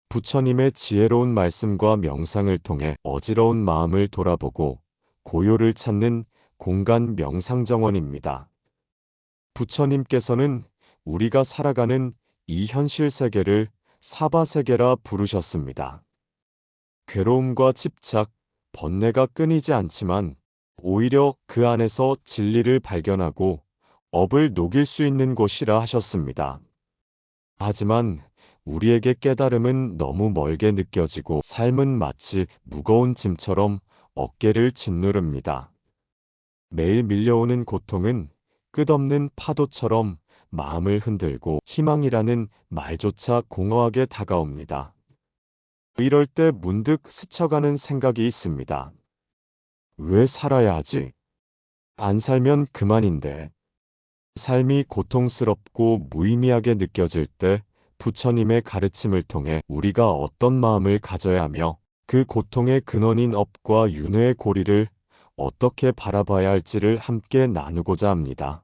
부처님의 지혜로운 말씀과 명상을 통해 어지러운 마음을 돌아보고 고요를 찾는 공간 명상정원입니다. 부처님께서는 우리가 살아가는 이 현실 세계를 사바세계라 부르셨습니다. 괴로움과 집착, 번뇌가 끊이지 않지만 오히려 그 안에서 진리를 발견하고 업을 녹일 수 있는 곳이라 하셨습니다. 하지만 우리에게 깨달음은 너무 멀게 느껴지고 삶은 마치 무거운 짐처럼 어깨를 짓누릅니다. 매일 밀려오는 고통은 끝없는 파도처럼 마음을 흔들고 희망이라는 말조차 공허하게 다가옵니다. 이럴 때 문득 스쳐가는 생각이 있습니다. 왜 살아야 하지? 안 살면 그만인데. 삶이 고통스럽고 무의미하게 느껴질 때 부처님의 가르침을 통해 우리가 어떤 마음을 가져야 하며 그 고통의 근원인 업과 윤회의 고리를 어떻게 바라봐야 할지를 함께 나누고자 합니다.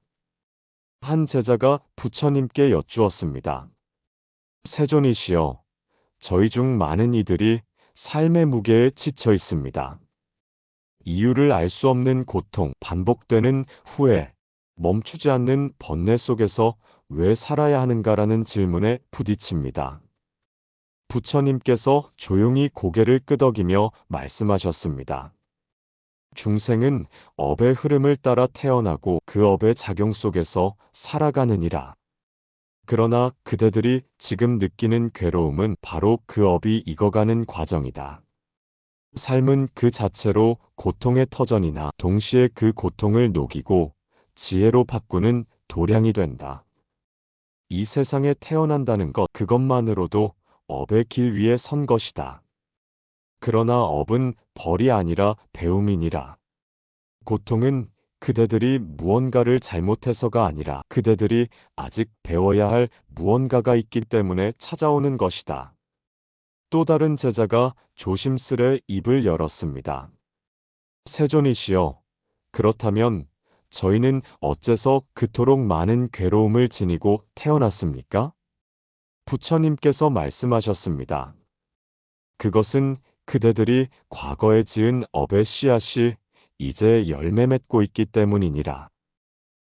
한 제자가 부처님께 여쭈었습니다. 세존이시여, 저희 중 많은 이들이 삶의 무게에 지쳐 있습니다. 이유를 알 수 없는 고통, 반복되는 후회, 멈추지 않는 번뇌 속에서 왜 살아야 하는가라는 질문에 부딪힙니다. 부처님께서 조용히 고개를 끄덕이며 말씀하셨습니다. 중생은 업의 흐름을 따라 태어나고 그 업의 작용 속에서 살아가느니라. 그러나 그대들이 지금 느끼는 괴로움은 바로 그 업이 익어가는 과정이다. 삶은 그 자체로 고통의 터전이나 동시에 그 고통을 녹이고 지혜로 바꾸는 도량이 된다. 이 세상에 태어난다는 것 그것만으로도 업의 길 위에 선 것이다. 그러나 업은 벌이 아니라 배움이니라. 고통은 그대들이 무언가를 잘못해서가 아니라 그대들이 아직 배워야 할 무언가가 있기 때문에 찾아오는 것이다. 또 다른 제자가 조심스레 입을 열었습니다. 세존이시여, 그렇다면 저희는 어째서 그토록 많은 괴로움을 지니고 태어났습니까? 부처님께서 말씀하셨습니다. 그것은 그대들이 과거에 지은 업의 씨앗이 이제 열매 맺고 있기 때문이니라.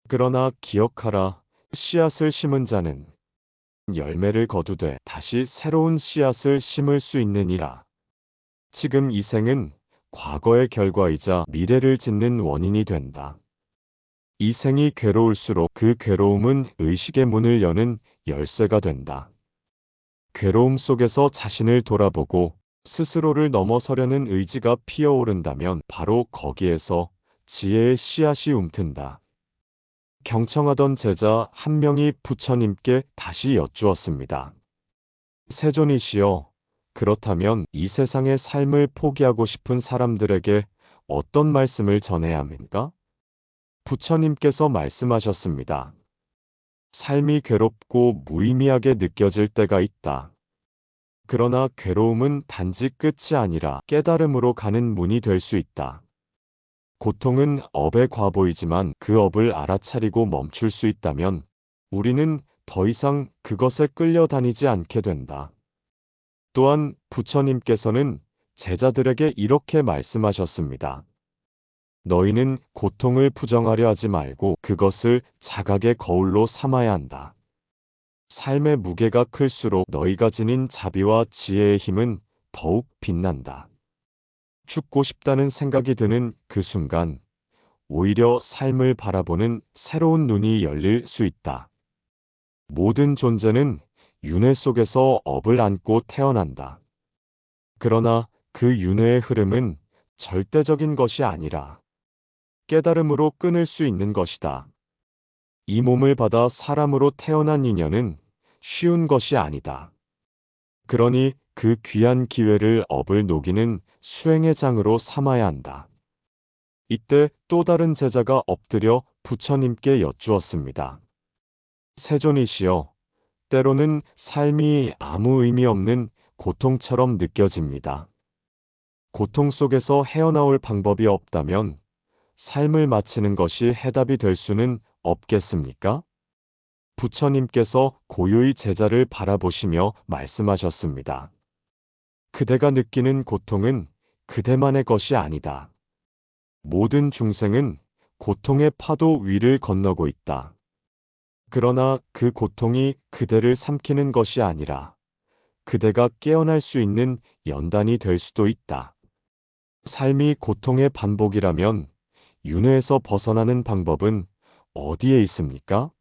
그러나 기억하라, 씨앗을 심은 자는 열매를 거두되 다시 새로운 씨앗을 심을 수 있느니라. 지금 이 생은 과거의 결과이자 미래를 짓는 원인이 된다. 이 생이 괴로울수록 그 괴로움은 의식의 문을 여는 열쇠가 된다. 괴로움 속에서 자신을 돌아보고 스스로를 넘어서려는 의지가 피어오른다면 바로 거기에서 지혜의 씨앗이 움튼다. 경청하던 제자 한 명이 부처님께 다시 여쭈었습니다. 세존이시여, 그렇다면 이 세상의 삶을 포기하고 싶은 사람들에게 어떤 말씀을 전해야 합니까? 부처님께서 말씀하셨습니다. 삶이 괴롭고 무의미하게 느껴질 때가 있다. 그러나 괴로움은 단지 끝이 아니라 깨달음으로 가는 문이 될 수 있다. 고통은 업의 과보이지만 그 업을 알아차리고 멈출 수 있다면 우리는 더 이상 그것에 끌려다니지 않게 된다. 또한 부처님께서는 제자들에게 이렇게 말씀하셨습니다. 너희는 고통을 부정하려 하지 말고 그것을 자각의 거울로 삼아야 한다. 삶의 무게가 클수록 너희가 지닌 자비와 지혜의 힘은 더욱 빛난다. 죽고 싶다는 생각이 드는 그 순간 오히려 삶을 바라보는 새로운 눈이 열릴 수 있다. 모든 존재는 윤회 속에서 업을 안고 태어난다. 그러나 그 윤회의 흐름은 절대적인 것이 아니라 깨달음으로 끊을 수 있는 것이다. 이 몸을 받아 사람으로 태어난 인연은 쉬운 것이 아니다. 그러니 그 귀한 기회를 업을 녹이는 수행의 장으로 삼아야 한다. 이때 또 다른 제자가 엎드려 부처님께 여쭈었습니다. 세존이시여, 때로는 삶이 아무 의미 없는 고통처럼 느껴집니다. 고통 속에서 헤어나올 방법이 없다면 삶을 마치는 것이 해답이 될 수는 없겠습니까? 부처님께서 고요히 제자를 바라보시며 말씀하셨습니다. 그대가 느끼는 고통은 그대만의 것이 아니다. 모든 중생은 고통의 파도 위를 건너고 있다. 그러나 그 고통이 그대를 삼키는 것이 아니라 그대가 깨어날 수 있는 연단이 될 수도 있다. 삶이 고통의 반복이라면 윤회에서 벗어나는 방법은 어디에 있습니까?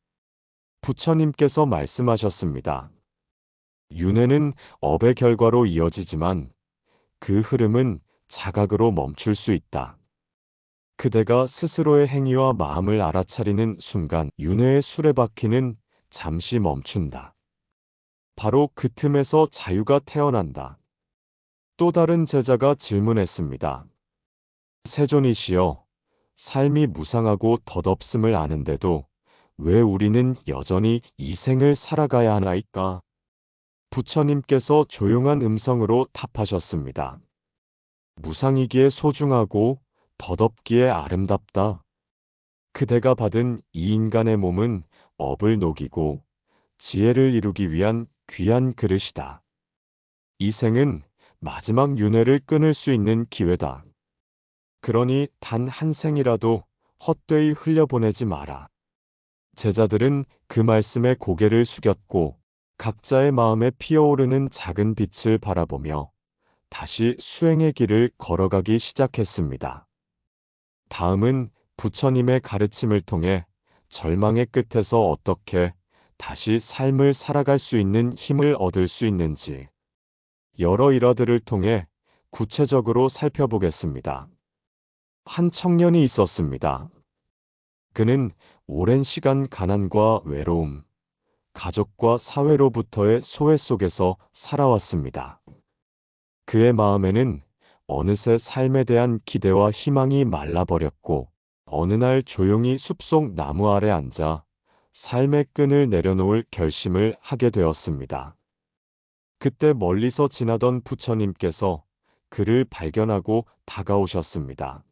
부처님께서 말씀하셨습니다. 윤회는 업의 결과로 이어지지만 그 흐름은 자각으로 멈출 수 있다. 그대가 스스로의 행위와 마음을 알아차리는 순간 윤회의 수레바퀴는 잠시 멈춘다. 바로 그 틈에서 자유가 태어난다. 또 다른 제자가 질문했습니다. 세존이시여, 삶이 무상하고 덧없음을 아는데도 왜 우리는 여전히 이 생을 살아가야 하나이까? 부처님께서 조용한 음성으로 답하셨습니다. 무상이기에 소중하고 덧없기에 아름답다. 그대가 받은 이 인간의 몸은 업을 녹이고 지혜를 이루기 위한 귀한 그릇이다. 이 생은 마지막 윤회를 끊을 수 있는 기회다. 그러니 단 한 생이라도 헛되이 흘려보내지 마라. 제자들은 그 말씀에 고개를 숙였고 각자의 마음에 피어오르는 작은 빛을 바라보며 다시 수행의 길을 걸어가기 시작했습니다. 다음은 부처님의 가르침을 통해 절망의 끝에서 어떻게 다시 삶을 살아갈 수 있는 힘을 얻을 수 있는지 여러 일화들을 통해 구체적으로 살펴보겠습니다. 한 청년이 있었습니다. 그는 오랜 시간 가난과 외로움, 가족과 사회로부터의 소외 속에서 살아왔습니다. 그의 마음에는 어느새 삶에 대한 기대와 희망이 말라버렸고 어느 날 조용히 숲속 나무 아래 앉아 삶의 끈을 내려놓을 결심을 하게 되었습니다. 그때 멀리서 지나던 부처님께서 그를 발견하고 다가오셨습니다.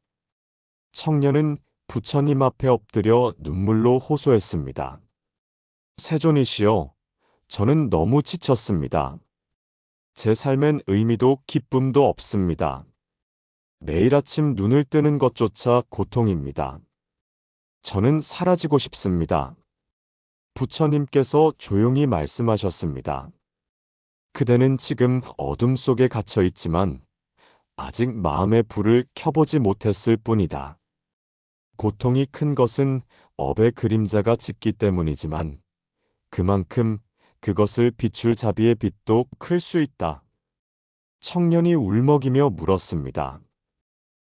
청년은 부처님 앞에 엎드려 눈물로 호소했습니다. 세존이시여, 저는 너무 지쳤습니다. 제 삶엔 의미도 기쁨도 없습니다. 매일 아침 눈을 뜨는 것조차 고통입니다. 저는 사라지고 싶습니다. 부처님께서 조용히 말씀하셨습니다. 그대는 지금 어둠 속에 갇혀 있지만 아직 마음의 불을 켜보지 못했을 뿐이다. 고통이 큰 것은 업의 그림자가 짙기 때문이지만 그만큼 그것을 비출 자비의 빛도 클 수 있다. 청년이 울먹이며 물었습니다.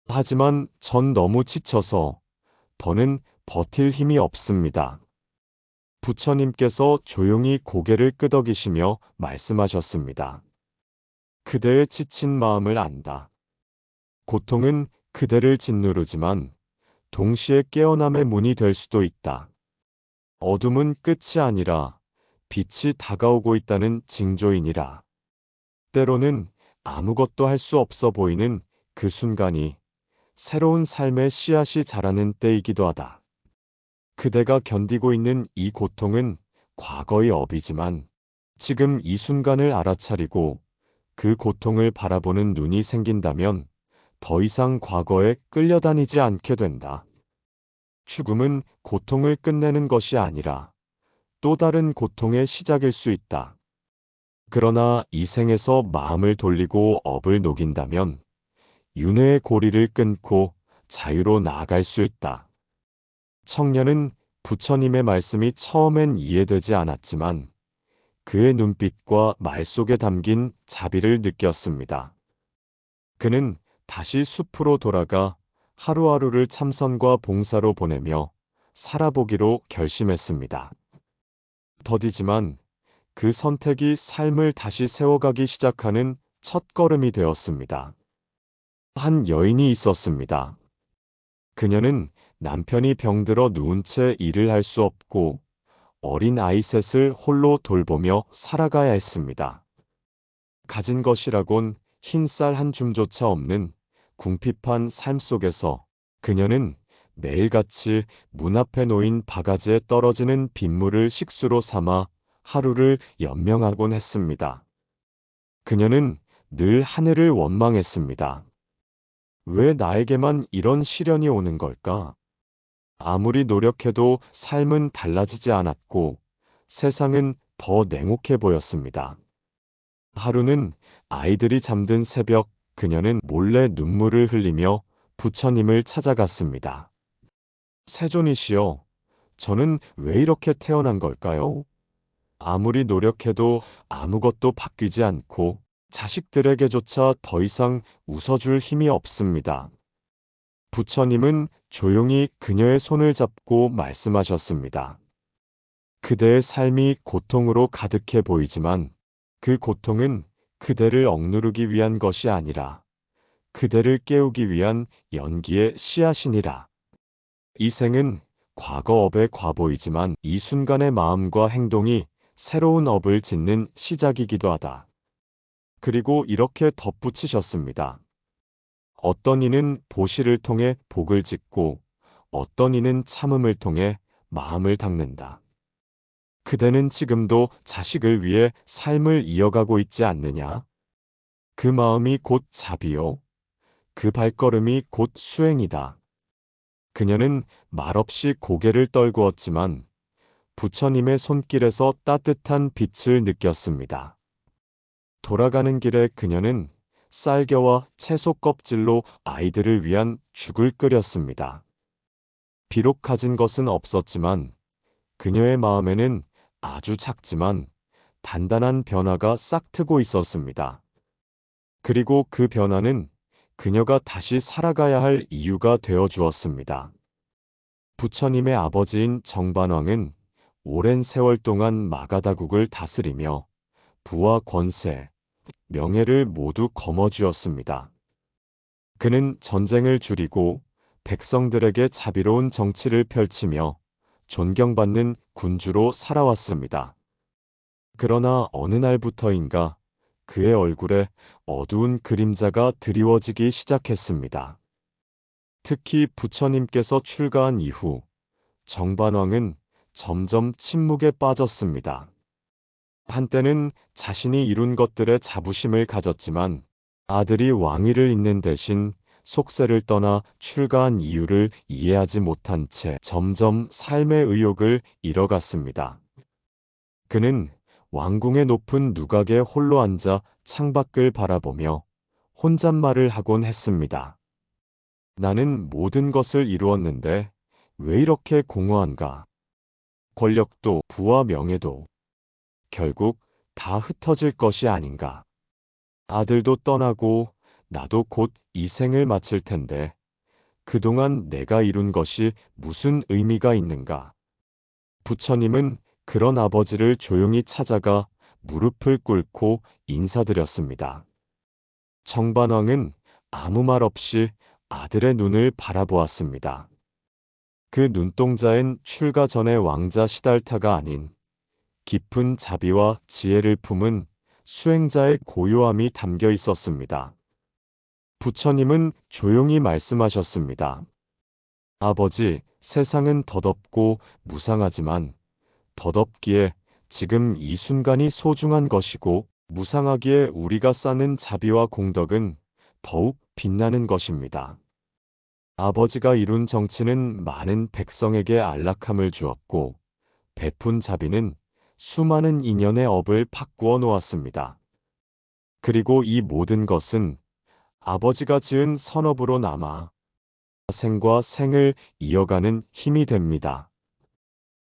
하지만 전 너무 지쳐서 더는 버틸 힘이 없습니다. 부처님께서 조용히 고개를 끄덕이시며 말씀하셨습니다. 그대의 지친 마음을 안다. 고통은 그대를 짓누르지만 동시에 깨어남의 문이 될 수도 있다. 어둠은 끝이 아니라 빛이 다가오고 있다는 징조이니라. 때로는 아무것도 할 수 없어 보이는 그 순간이 새로운 삶의 씨앗이 자라는 때이기도 하다. 그대가 견디고 있는 이 고통은 과거의 업이지만 지금 이 순간을 알아차리고 그 고통을 바라보는 눈이 생긴다면 더 이상 과거에 끌려다니지 않게 된다. 죽음은 고통을 끝내는 것이 아니라 또 다른 고통의 시작일 수 있다. 그러나 이 생에서 마음을 돌리고 업을 녹인다면 윤회의 고리를 끊고 자유로 나아갈 수 있다. 청년은 부처님의 말씀이 처음엔 이해되지 않았지만 그의 눈빛과 말 속에 담긴 자비를 느꼈습니다. 그는 다시 숲으로 돌아가 하루하루를 참선과 봉사로 보내며 살아보기로 결심했습니다. 더디지만 그 선택이 삶을 다시 세워가기 시작하는 첫걸음이 되었습니다. 한 여인이 있었습니다. 그녀는 남편이 병들어 누운 채 일을 할 수 없고 어린 아이 셋을 홀로 돌보며 살아가야 했습니다. 가진 것이라곤 흰쌀 한 줌조차 없는 궁핍한 삶 속에서 그녀는 매일같이 문 앞에 놓인 바가지에 떨어지는 빗물을 식수로 삼아 하루를 연명하곤 했습니다. 그녀는 늘 하늘을 원망했습니다. 왜 나에게만 이런 시련이 오는 걸까? 아무리 노력해도 삶은 달라지지 않았고 세상은 더 냉혹해 보였습니다. 하루는 아이들이 잠든 새벽, 그녀는 몰래 눈물을 흘리며 부처님을 찾아갔습니다. 세존이시여, 저는 왜 이렇게 태어난 걸까요? 아무리 노력해도 아무것도 바뀌지 않고 자식들에게조차 더 이상 웃어줄 힘이 없습니다. 부처님은 조용히 그녀의 손을 잡고 말씀하셨습니다. 그대의 삶이 고통으로 가득해 보이지만 그 고통은 그대를 억누르기 위한 것이 아니라 그대를 깨우기 위한 연기의 씨앗이니라. 이 생은 과거 업의 과보이지만 이 순간의 마음과 행동이 새로운 업을 짓는 시작이기도 하다. 그리고 이렇게 덧붙이셨습니다. 어떤 이는 보시를 통해 복을 짓고 어떤 이는 참음을 통해 마음을 닦는다. 그대는 지금도 자식을 위해 삶을 이어가고 있지 않느냐? 그 마음이 곧 자비요. 그 발걸음이 곧 수행이다. 그녀는 말없이 고개를 떨구었지만 부처님의 손길에서 따뜻한 빛을 느꼈습니다. 돌아가는 길에 그녀는 쌀겨와 채소 껍질로 아이들을 위한 죽을 끓였습니다. 비록 가진 것은 없었지만 그녀의 마음에는 아주 작지만 단단한 변화가 싹트고 있었습니다. 그리고 그 변화는 그녀가 다시 살아가야 할 이유가 되어 주었습니다. 부처님의 아버지인 정반왕은 오랜 세월 동안 마가다국을 다스리며 부와 권세, 명예를 모두 거머쥐었습니다. 그는 전쟁을 줄이고 백성들에게 자비로운 정치를 펼치며 존경받는 군주로 살아왔습니다. 그러나 어느 날부터인가 그의 얼굴에 어두운 그림자가 드리워지기 시작했습니다. 특히 부처님께서 출가한 이후 정반왕은 점점 침묵에 빠졌습니다. 한때는 자신이 이룬 것들에 자부심을 가졌지만 아들이 왕위를 잇는 대신 속세를 떠나 출가한 이유를 이해하지 못한 채 점점 삶의 의욕을 잃어갔습니다. 그는 왕궁의 높은 누각에 홀로 앉아 창밖을 바라보며 혼잣말을 하곤 했습니다. 나는 모든 것을 이루었는데 왜 이렇게 공허한가? 권력도 부와 명예도 결국 다 흩어질 것이 아닌가? 아들도 떠나고 나도 곧 이 생을 마칠 텐데 그동안 내가 이룬 것이 무슨 의미가 있는가? 부처님은 그런 아버지를 조용히 찾아가 무릎을 꿇고 인사드렸습니다. 정반왕은 아무 말 없이 아들의 눈을 바라보았습니다. 그 눈동자엔 출가 전의 왕자 시달타가 아닌 깊은 자비와 지혜를 품은 수행자의 고요함이 담겨 있었습니다. 부처님은 조용히 말씀하셨습니다. 아버지, 세상은 덧없고 무상하지만 덧없기에 지금 이 순간이 소중한 것이고 무상하기에 우리가 쌓는 자비와 공덕은 더욱 빛나는 것입니다. 아버지가 이룬 정치는 많은 백성에게 안락함을 주었고 베푼 자비는 수많은 인연의 업을 바꾸어 놓았습니다. 그리고 이 모든 것은 아버지가 지은 선업으로 남아 생과 생을 이어가는 힘이 됩니다.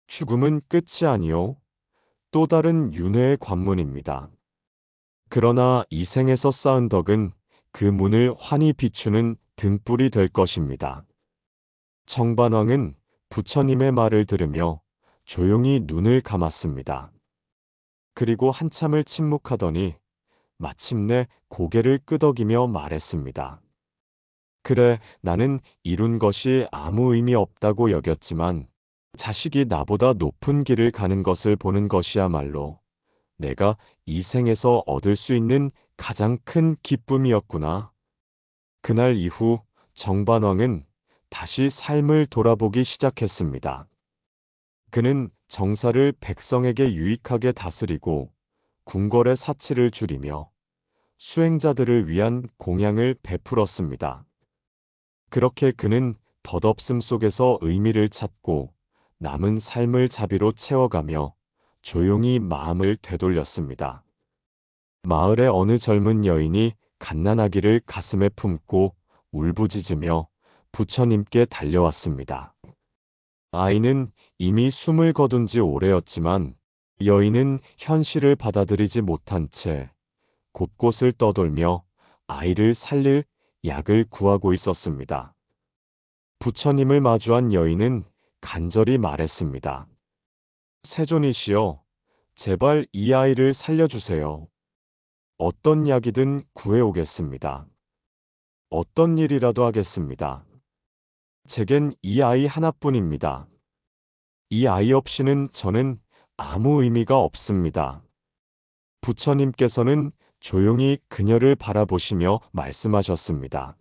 죽음은 끝이 아니요 또 다른 윤회의 관문입니다. 그러나 이 생에서 쌓은 덕은 그 문을 환히 비추는 등불이 될 것입니다. 정반왕은 부처님의 말을 들으며 조용히 눈을 감았습니다. 그리고 한참을 침묵하더니 마침내 고개를 끄덕이며 말했습니다. 그래, 나는 이룬 것이 아무 의미 없다고 여겼지만 자식이 나보다 높은 길을 가는 것을 보는 것이야말로 내가 이 생에서 얻을 수 있는 가장 큰 기쁨이었구나. 그날 이후 정반왕은 다시 삶을 돌아보기 시작했습니다. 그는 정사를 백성에게 유익하게 다스리고 궁궐의 사치를 줄이며 수행자들을 위한 공양을 베풀었습니다. 그렇게 그는 덧없음 속에서 의미를 찾고 남은 삶을 자비로 채워가며 조용히 마음을 되돌렸습니다. 마을의 어느 젊은 여인이 갓난아기를 가슴에 품고 울부짖으며 부처님께 달려왔습니다. 아이는 이미 숨을 거둔 지 오래였지만 여인은 현실을 받아들이지 못한 채 곳곳을 떠돌며 아이를 살릴 약을 구하고 있었습니다. 부처님을 마주한 여인은 간절히 말했습니다. 세존이시여, 제발 이 아이를 살려주세요. 어떤 약이든 구해오겠습니다. 어떤 일이라도 하겠습니다. 제겐 이 아이 하나뿐입니다. 이 아이 없이는 저는 아무 의미가 없습니다. 부처님께서는 조용히 그녀를 바라보시며 말씀하셨습니다.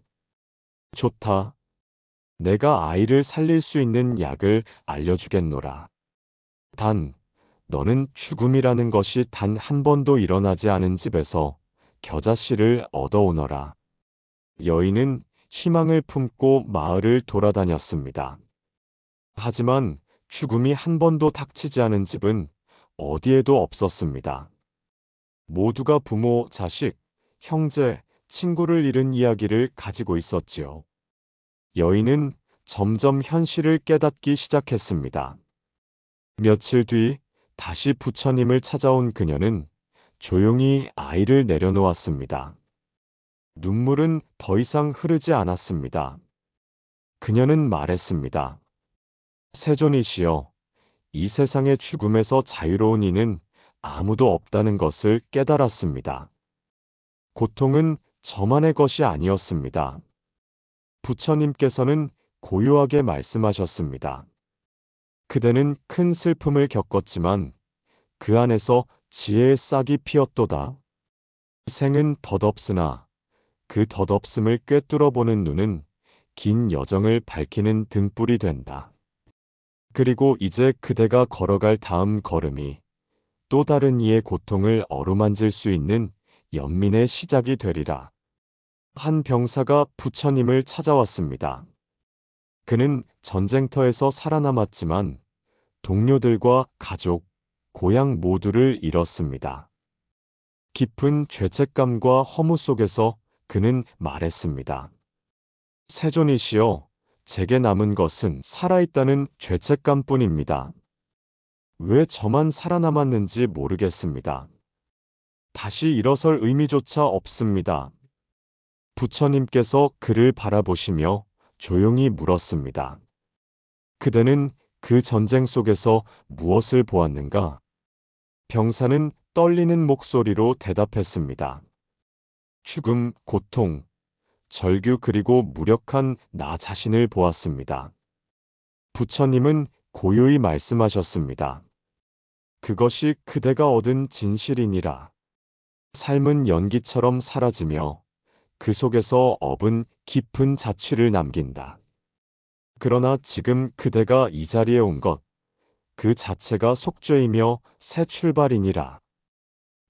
좋다. 내가 아이를 살릴 수 있는 약을 알려주겠노라. 단, 너는 죽음이라는 것이 단 한 번도 일어나지 않은 집에서 겨자씨를 얻어오너라. 여인은 희망을 품고 마을을 돌아다녔습니다. 하지만 죽음이 한 번도 닥치지 않은 집은 어디에도 없었습니다. 모두가 부모, 자식, 형제, 친구를 잃은 이야기를 가지고 있었지요. 여인은 점점 현실을 깨닫기 시작했습니다. 며칠 뒤 다시 부처님을 찾아온 그녀는 조용히 아이를 내려놓았습니다. 눈물은 더 이상 흐르지 않았습니다. 그녀는 말했습니다. 세존이시여, 이 세상의 죽음에서 자유로운 이는 아무도 없다는 것을 깨달았습니다. 고통은 저만의 것이 아니었습니다. 부처님께서는 고요하게 말씀하셨습니다. 그대는 큰 슬픔을 겪었지만 그 안에서 지혜의 싹이 피었도다. 생은 덧없으나 그 덧없음을 꿰뚫어보는 눈은 긴 여정을 밝히는 등불이 된다. 그리고 이제 그대가 걸어갈 다음 걸음이 또 다른 이의 고통을 어루만질 수 있는 연민의 시작이 되리라. 한 병사가 부처님을 찾아왔습니다. 그는 전쟁터에서 살아남았지만 동료들과 가족, 고향 모두를 잃었습니다. 깊은 죄책감과 허무 속에서 그는 말했습니다. 세존이시여, 제게 남은 것은 살아있다는 죄책감뿐입니다. 왜 저만 살아남았는지 모르겠습니다. 다시 일어설 의미조차 없습니다. 부처님께서 그를 바라보시며 조용히 물었습니다. 그대는 그 전쟁 속에서 무엇을 보았는가? 병사는 떨리는 목소리로 대답했습니다. 죽음, 고통, 절규 그리고 무력한 나 자신을 보았습니다. 부처님은 고요히 말씀하셨습니다. 그것이 그대가 얻은 진실이니라. 삶은 연기처럼 사라지며 그 속에서 업은 깊은 자취를 남긴다. 그러나 지금 그대가 이 자리에 온 것, 그 자체가 속죄이며 새 출발이니라.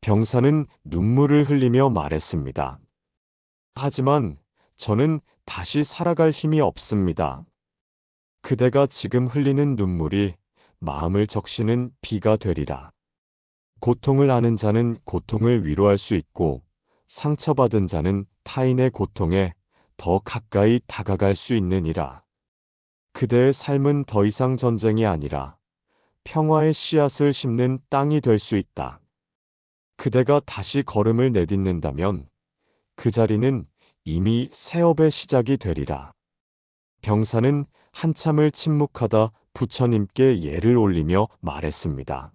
병사는 눈물을 흘리며 말했습니다. 하지만 저는 다시 살아갈 힘이 없습니다. 그대가 지금 흘리는 눈물이 마음을 적시는 비가 되리라. 고통을 아는 자는 고통을 위로할 수 있고 상처받은 자는 타인의 고통에 더 가까이 다가갈 수 있느니라. 그대의 삶은 더 이상 전쟁이 아니라 평화의 씨앗을 심는 땅이 될 수 있다. 그대가 다시 걸음을 내딛는다면 그 자리는 이미 새업의 시작이 되리라. 병사는 한참을 침묵하다 부처님께 예를 올리며 말했습니다.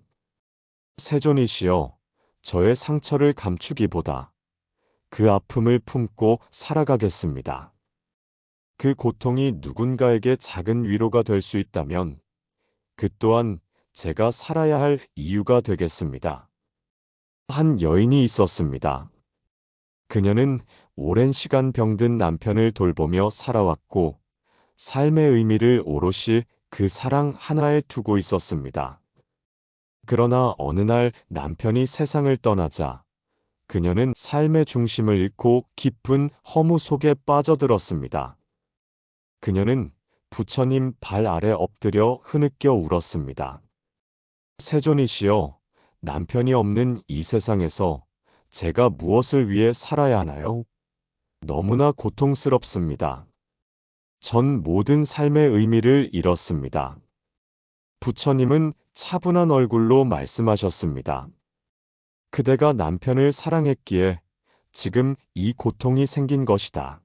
세존이시여, 저의 상처를 감추기보다 그 아픔을 품고 살아가겠습니다. 그 고통이 누군가에게 작은 위로가 될 수 있다면 그 또한 제가 살아야 할 이유가 되겠습니다. 한 여인이 있었습니다. 그녀는 오랜 시간 병든 남편을 돌보며 살아왔고 삶의 의미를 오롯이 그 사랑 하나에 두고 있었습니다. 그러나 어느 날 남편이 세상을 떠나자 그녀는 삶의 중심을 잃고 깊은 허무 속에 빠져들었습니다. 그녀는 부처님 발 아래 엎드려 흐느껴 울었습니다. 세존이시여, 남편이 없는 이 세상에서 제가 무엇을 위해 살아야 하나요? 너무나 고통스럽습니다. 전 모든 삶의 의미를 잃었습니다. 부처님은 차분한 얼굴로 말씀하셨습니다. 그대가 남편을 사랑했기에 지금 이 고통이 생긴 것이다.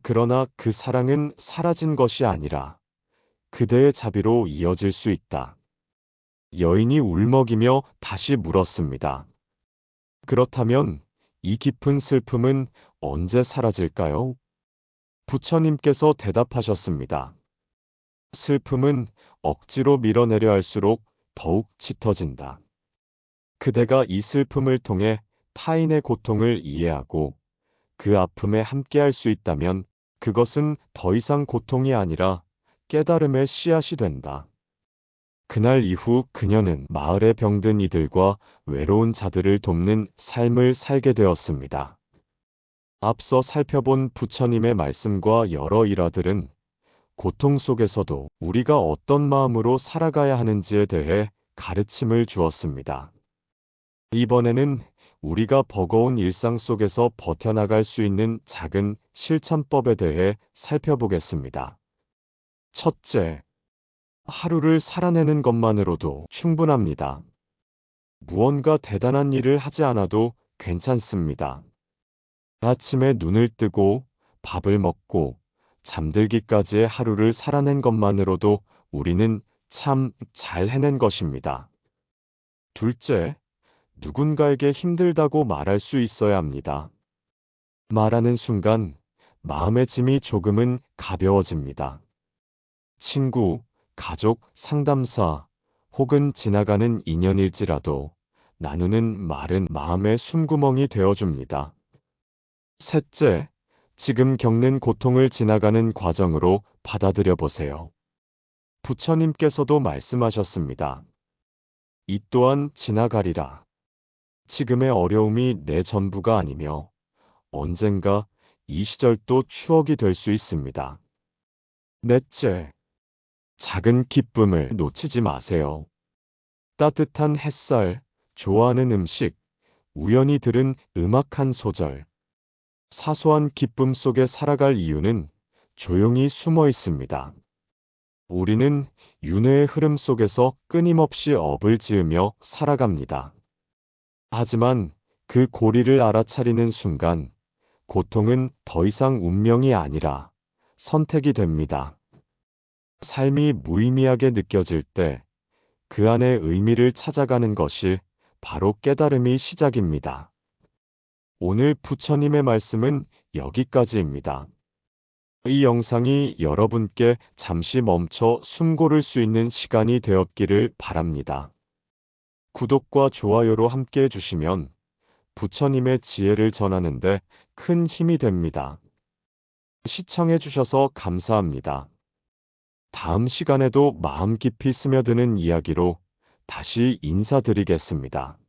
그러나 그 사랑은 사라진 것이 아니라 그대의 자비로 이어질 수 있다. 여인이 울먹이며 다시 물었습니다. 그렇다면 이 깊은 슬픔은 언제 사라질까요? 부처님께서 대답하셨습니다. 슬픔은 억지로 밀어내려 할수록 더욱 짙어진다. 그대가 이 슬픔을 통해 타인의 고통을 이해하고 그 아픔에 함께할 수 있다면 그것은 더 이상 고통이 아니라 깨달음의 씨앗이 된다. 그날 이후 그녀는 마을에 병든 이들과 외로운 자들을 돕는 삶을 살게 되었습니다. 앞서 살펴본 부처님의 말씀과 여러 일화들은 고통 속에서도 우리가 어떤 마음으로 살아가야 하는지에 대해 가르침을 주었습니다. 이번에는 우리가 버거운 일상 속에서 버텨나갈 수 있는 작은 실천법에 대해 살펴보겠습니다. 첫째, 하루를 살아내는 것만으로도 충분합니다. 무언가 대단한 일을 하지 않아도 괜찮습니다. 아침에 눈을 뜨고 밥을 먹고 잠들기까지의 하루를 살아낸 것만으로도 우리는 참 잘 해낸 것입니다. 둘째, 누군가에게 힘들다고 말할 수 있어야 합니다. 말하는 순간 마음의 짐이 조금은 가벼워집니다. 친구, 가족, 상담사 혹은 지나가는 인연일지라도 나누는 말은 마음의 숨구멍이 되어줍니다. 셋째, 지금 겪는 고통을 지나가는 과정으로 받아들여 보세요. 부처님께서도 말씀하셨습니다. 이 또한 지나가리라. 지금의 어려움이 내 전부가 아니며 언젠가 이 시절도 추억이 될 수 있습니다. 넷째, 작은 기쁨을 놓치지 마세요. 따뜻한 햇살, 좋아하는 음식, 우연히 들은 음악 한 소절. 사소한 기쁨 속에 살아갈 이유는 조용히 숨어 있습니다. 우리는 윤회의 흐름 속에서 끊임없이 업을 지으며 살아갑니다. 하지만 그 고리를 알아차리는 순간 고통은 더 이상 운명이 아니라 선택이 됩니다. 삶이 무의미하게 느껴질 때 그 안에 의미를 찾아가는 것이 바로 깨달음의 시작입니다. 오늘 부처님의 말씀은 여기까지입니다. 이 영상이 여러분께 잠시 멈춰 숨 고를 수 있는 시간이 되었기를 바랍니다. 구독과 좋아요로 함께 해주시면 부처님의 지혜를 전하는데 큰 힘이 됩니다. 시청해주셔서 감사합니다. 다음 시간에도 마음 깊이 스며드는 이야기로 다시 인사드리겠습니다.